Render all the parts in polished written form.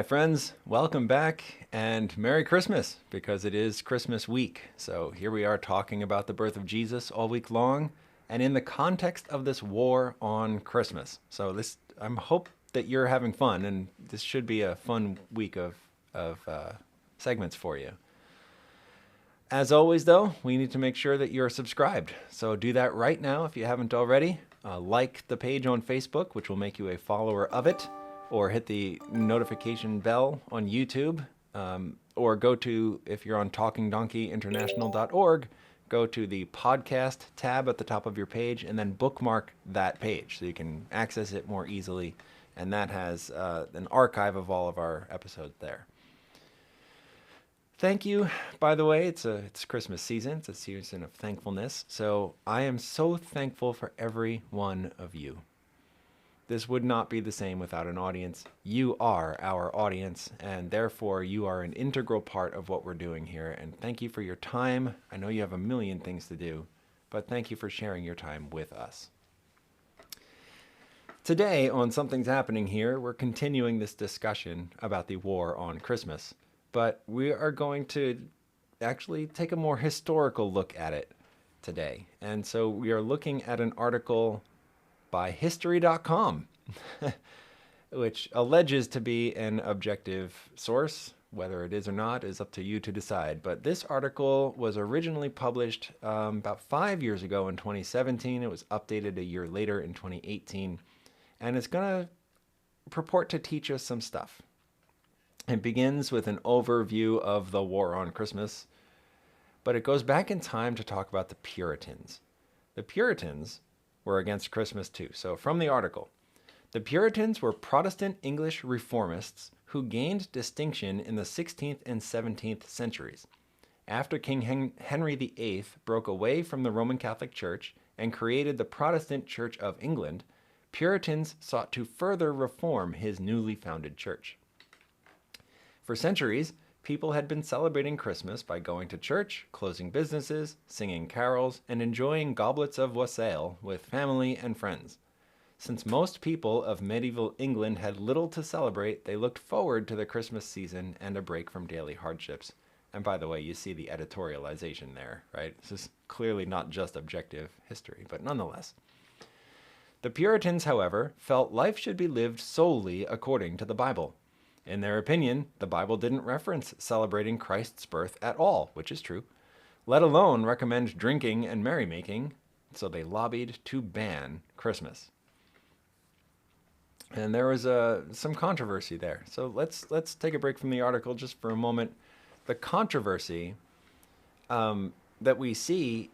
friends. Welcome back and Merry Christmas because it is Christmas week. So, here we are talking about the birth of Jesus all week long and in the context of this war on Christmas. So, I'm hope that you're having fun and this should be a fun week of segments for you. As always, though, we need to make sure that you're subscribed. So, do that right now if you haven't already. Like the page on Facebook, which will make you a follower of it, or hit the notification bell on YouTube, or go to, if you're on talkingdonkeyinternational.org, go to the podcast tab at the top of your page and then bookmark that page so you can access it more easily. And that has an archive of all of our episodes there. Thank you, by the way. It's Christmas season. It's a season of thankfulness. So I am so thankful for every one of you. This would not be the same without an audience. You are our audience, and therefore you are an integral part of what we're doing here. And thank you for your time. I know you have a million things to do, but thank you for sharing your time with us. Today on Something's Happening Here, we're continuing this discussion about the war on Christmas, but we are going to actually take a more historical look at it today. And so we are looking at an article by History.com, which alleges to be an objective source. Whether it is or not is up to you to decide. But this article was originally published about 5 years ago in 2017. It was updated a year later in 2018. And it's going to purport to teach us some stuff. It begins with an overview of the war on Christmas, but it goes back in time to talk about the Puritans. The Puritans were against Christmas too. So from the article, the Puritans were Protestant English reformists who gained distinction in the 16th and 17th centuries. After King Henry VIII broke away from the Roman Catholic Church and created the Protestant Church of England, Puritans sought to further reform his newly founded church. For centuries, people had been celebrating Christmas by going to church, closing businesses, singing carols, and enjoying goblets of wassail with family and friends. Since most people of medieval England had little to celebrate, they looked forward to the Christmas season and a break from daily hardships. And by the way, you see the editorialization there, right? This is clearly not just objective history, but nonetheless. The Puritans, however, felt life should be lived solely according to the Bible. In their opinion, the Bible didn't reference celebrating Christ's birth at all, which is true, let alone recommend drinking and merrymaking, so they lobbied to ban Christmas. And there was some controversy there. So let's take a break from the article just for a moment. The controversy that we see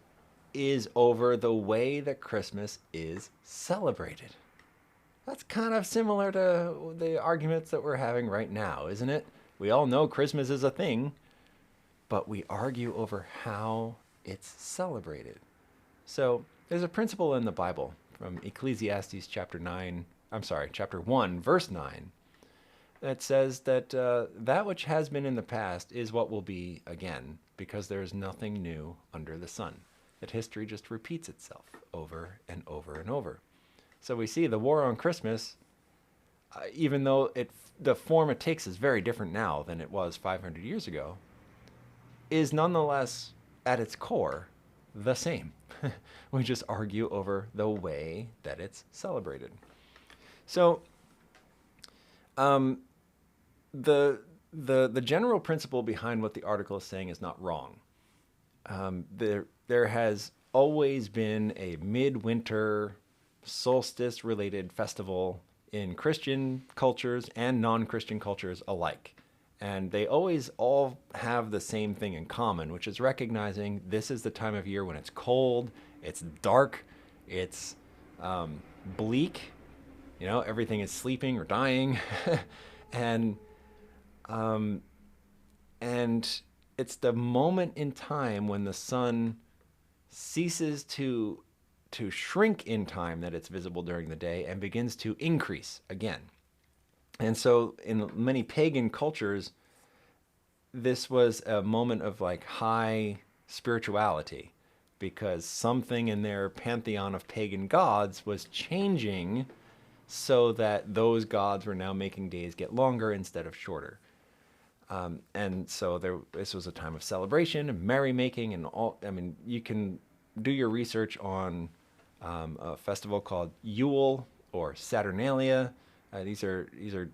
is over the way that Christmas is celebrated. That's kind of similar to the arguments that we're having right now, isn't it? We all know Christmas is a thing, but we argue over how it's celebrated. So there's a principle in the Bible from Ecclesiastes chapter 1, verse 9, that says that that which has been in the past is what will be again, because there is nothing new under the sun. That history just repeats itself over and over and over. So we see the war on Christmas, even though the form it takes is very different now than it was 500 years ago, is nonetheless, at its core, the same. We just argue over the way that it's celebrated. So the general principle behind what the article is saying is not wrong. There has always been a midwinter solstice-related festival in Christian cultures and non-Christian cultures alike. And they always all have the same thing in common, which is recognizing this is the time of year when it's cold, it's dark, it's bleak, everything is sleeping or dying. and it's the moment in time when the sun ceases to shrink in time that it's visible during the day and begins to increase again. And so in many pagan cultures, this was a moment of like high spirituality because something in their pantheon of pagan gods was changing so that those gods were now making days get longer instead of shorter. And so this was a time of celebration and merrymaking and all. I mean, you can do your research on a festival called Yule or Saturnalia. These are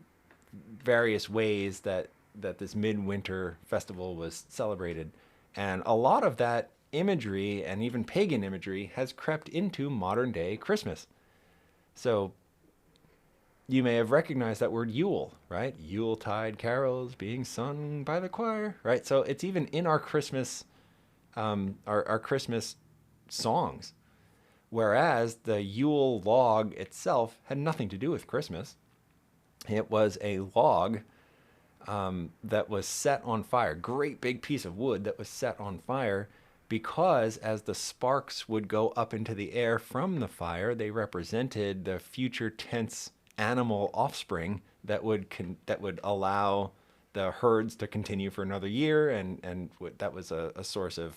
various ways that this midwinter festival was celebrated, and a lot of that imagery and even pagan imagery has crept into modern day Christmas. So you may have recognized that word Yule, right? Yuletide carols being sung by the choir, right? So it's even in our Christmas, our Christmas songs. Whereas the Yule log itself had nothing to do with Christmas. It was a log that was set on fire, great big piece of wood that was set on fire, because as the sparks would go up into the air from the fire, they represented the future tense animal offspring that would allow the herds to continue for another year, and that was a source of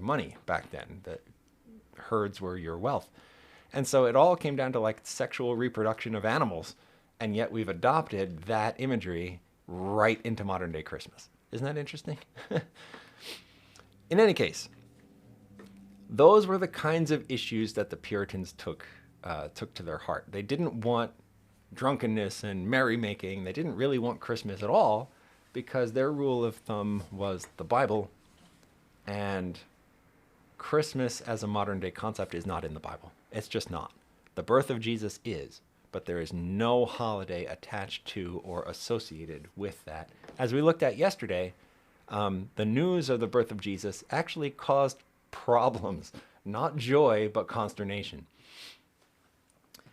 money back then. That herds were your wealth. And so it all came down to like sexual reproduction of animals, and yet we've adopted that imagery right into modern day Christmas. Isn't that interesting? In any case, those were the kinds of issues that the Puritans took to their heart. They didn't want drunkenness and merrymaking. They didn't really want Christmas at all, because their rule of thumb was the Bible, and Christmas as a modern day concept is not in the Bible. It's just not. The birth of Jesus is, but there is no holiday attached to or associated with that. As we looked at yesterday, the news of the birth of Jesus actually caused problems, not joy, but consternation.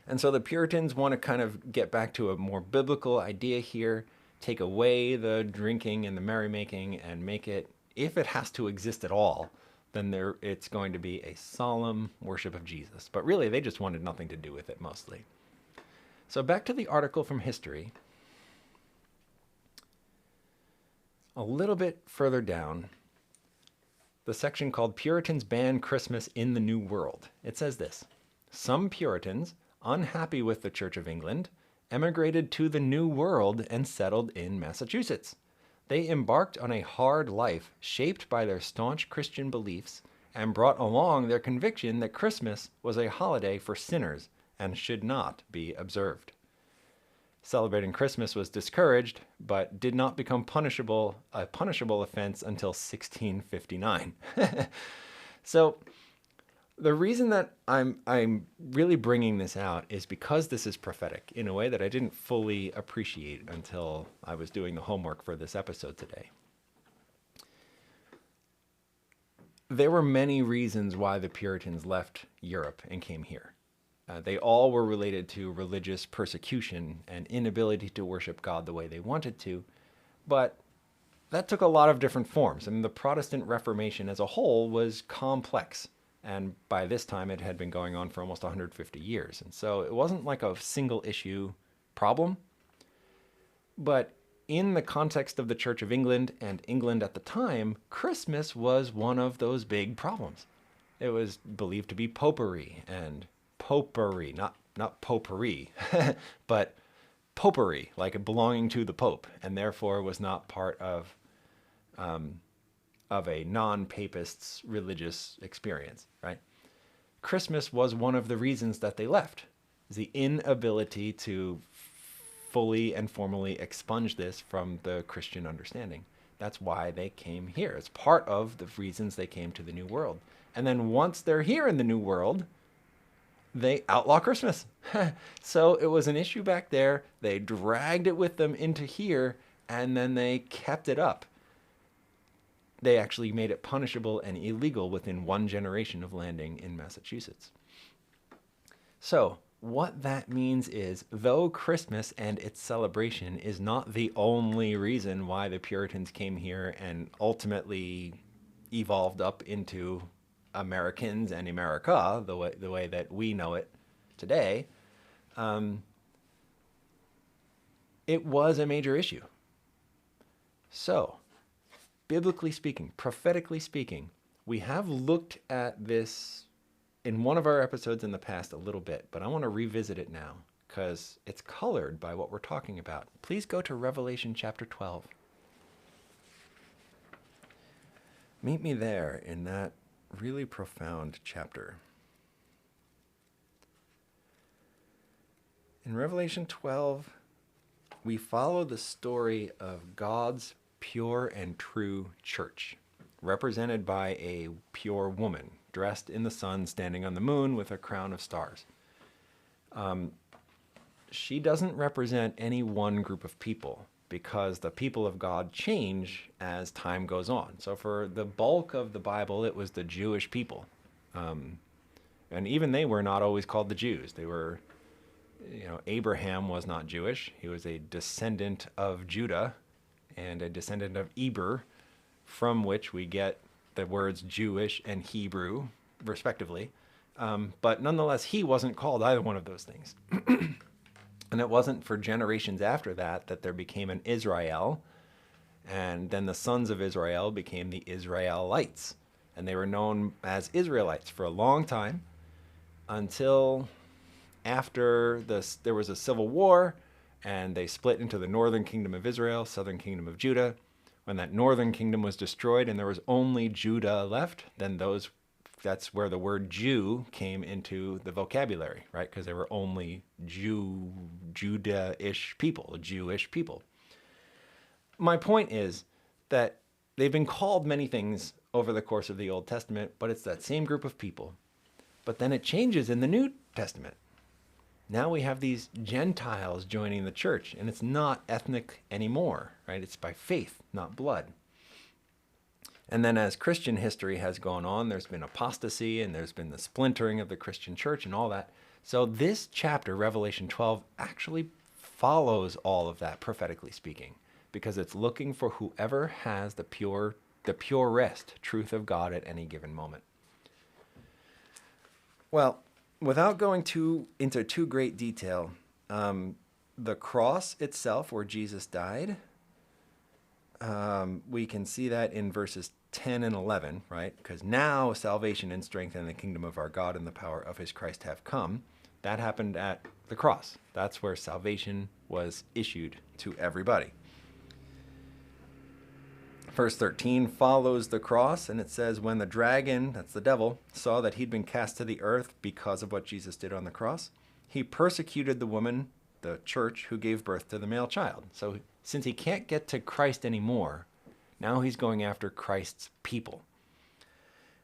And so the Puritans want to kind of get back to a more biblical idea here, take away the drinking and the merrymaking and make it, if it has to exist at all, then it's going to be a solemn worship of Jesus. But really, they just wanted nothing to do with it mostly. So back to the article from history. A little bit further down, the section called Puritans Ban Christmas in the New World. It says this: some Puritans, unhappy with the Church of England, emigrated to the New World and settled in Massachusetts. They embarked on a hard life shaped by their staunch Christian beliefs and brought along their conviction that Christmas was a holiday for sinners and should not be observed. Celebrating Christmas was discouraged, but did not become a punishable offense until 1659. So the reason that I'm really bringing this out is because this is prophetic in a way that I didn't fully appreciate until I was doing the homework for this episode today. There were many reasons why the Puritans left Europe and came here. They all were related to religious persecution and inability to worship God the way they wanted to, but that took a lot of different forms. I mean, the Protestant Reformation as a whole was complex. And by this time, it had been going on for almost 150 years. And so it wasn't like a single issue problem. But in the context of the Church of England and England at the time, Christmas was one of those big problems. It was believed to be popery, not potpourri, but popery, like belonging to the Pope, and therefore was not part of a non-papist's religious experience, right? Christmas was one of the reasons that they left, the inability to fully and formally expunge this from the Christian understanding. That's why they came here. It's part of the reasons they came to the New World. And then once they're here in the New World, they outlaw Christmas. So it was an issue back there. They dragged it with them into here, and then they kept it up. They actually made it punishable and illegal within one generation of landing in Massachusetts. So what that means is, though Christmas and its celebration is not the only reason why the Puritans came here and ultimately evolved up into Americans and America, the way that we know it today, it was a major issue. So, biblically speaking, prophetically speaking, we have looked at this in one of our episodes in the past a little bit, but I want to revisit it now because it's colored by what we're talking about. Please go to Revelation chapter 12. Meet me there in that really profound chapter. In Revelation 12, we follow the story of God's pure and true church, represented by a pure woman, dressed in the sun, standing on the moon with a crown of stars. She doesn't represent any one group of people because the people of God change as time goes on. So for the bulk of the Bible, it was the Jewish people. And even they were not always called the Jews. They were, Abraham was not Jewish. He was a descendant of Judah and a descendant of Eber, from which we get the words Jewish and Hebrew, respectively. But nonetheless, he wasn't called either one of those things. And it wasn't for generations after that that there became an Israel, and then the sons of Israel became the Israelites. And they were known as Israelites for a long time until after there was a civil war, and they split into the northern kingdom of Israel, southern kingdom of Judah. When that northern kingdom was destroyed and there was only Judah left, then that's where the word Jew came into the vocabulary, right? Because there were only Judah-ish people, Jewish people. My point is that they've been called many things over the course of the Old Testament, but it's that same group of people. But then it changes in the New Testament. Now we have these Gentiles joining the church, and it's not ethnic anymore, right? It's by faith, not blood. And then as Christian history has gone on, there's been apostasy and there's been the splintering of the Christian church and all that. So this chapter, Revelation 12, actually follows all of that, prophetically speaking, because it's looking for whoever has the purest truth of God at any given moment. Well, without going into too great detail, the cross itself where Jesus died, we can see that in verses 10 and 11, right? Because now salvation and strength in the kingdom of our God and the power of his Christ have come. That happened at the cross. That's where salvation was issued to everybody. Verse 13 follows the cross, and it says, when the dragon, that's the devil, saw that he'd been cast to the earth because of what Jesus did on the cross, he persecuted the woman, the church, who gave birth to the male child. So since he can't get to Christ anymore, now he's going after Christ's people.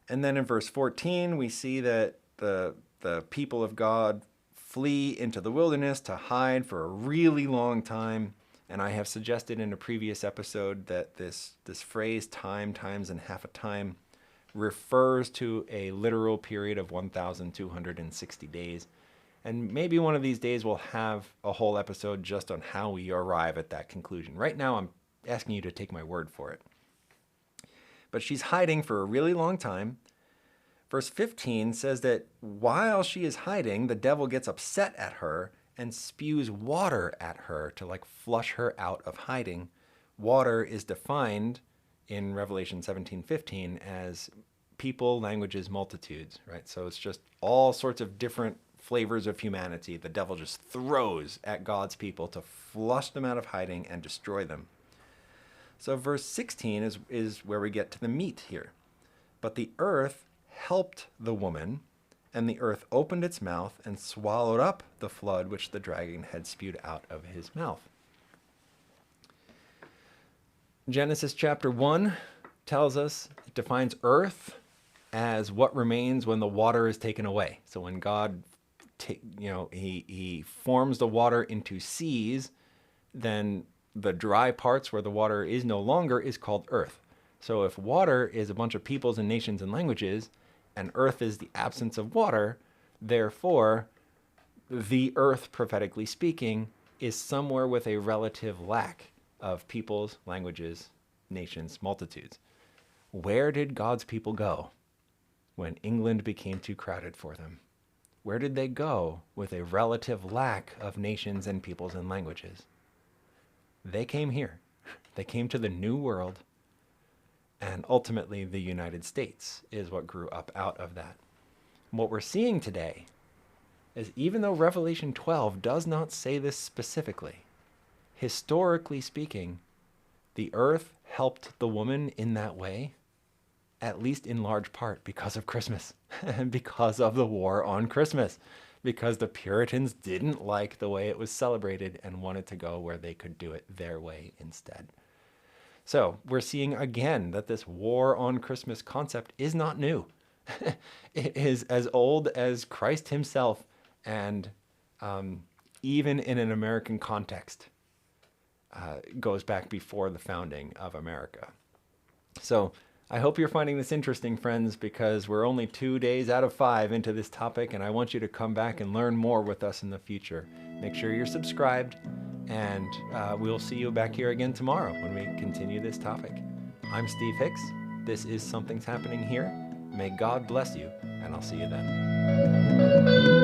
And then in verse 14, we see that the people of God flee into the wilderness to hide for a really long time. And I have suggested in a previous episode that this phrase, times and half a time, refers to a literal period of 1,260 days. And maybe one of these days we'll have a whole episode just on how we arrive at that conclusion. Right now I'm asking you to take my word for it. But she's hiding for a really long time. Verse 15 says that while she is hiding, the devil gets upset at her and spews water at her to flush her out of hiding. Water is defined in Revelation 17:15 as people, languages, multitudes, right? So it's just all sorts of different flavors of humanity the devil just throws at God's people to flush them out of hiding and destroy them. So verse 16 is where we get to the meat here. But the earth helped the woman, and the earth opened its mouth and swallowed up the flood which the dragon had spewed out of his mouth. Genesis chapter 1 tells us, it defines earth as what remains when the water is taken away. So when God he forms the water into seas, then the dry parts where the water is no longer is called earth. So if water is a bunch of peoples and nations and languages, and earth is the absence of water, therefore the earth, prophetically speaking, is somewhere with a relative lack of peoples, languages, nations, multitudes. Where did God's people go when England became too crowded for them? Where did they go with a relative lack of nations and peoples and languages? They came here. They came to the New World, and ultimately the United States is what grew up out of that. What we're seeing today is, even though Revelation 12 does not say this specifically, historically speaking, the earth helped the woman in that way, at least in large part because of Christmas and because of the war on Christmas, because the Puritans didn't like the way it was celebrated and wanted to go where they could do it their way instead. So we're seeing again that this war on Christmas concept is not new. It is as old as Christ himself, and even in an American context, goes back before the founding of America. So I hope you're finding this interesting, friends, because we're only 2 days out of 5 into this topic, and I want you to come back and learn more with us in the future. Make sure you're subscribed, and we'll see you back here again tomorrow when we continue this topic. I'm Steve Hicks. This is Something's Happening Here. May God bless you, and I'll see you then.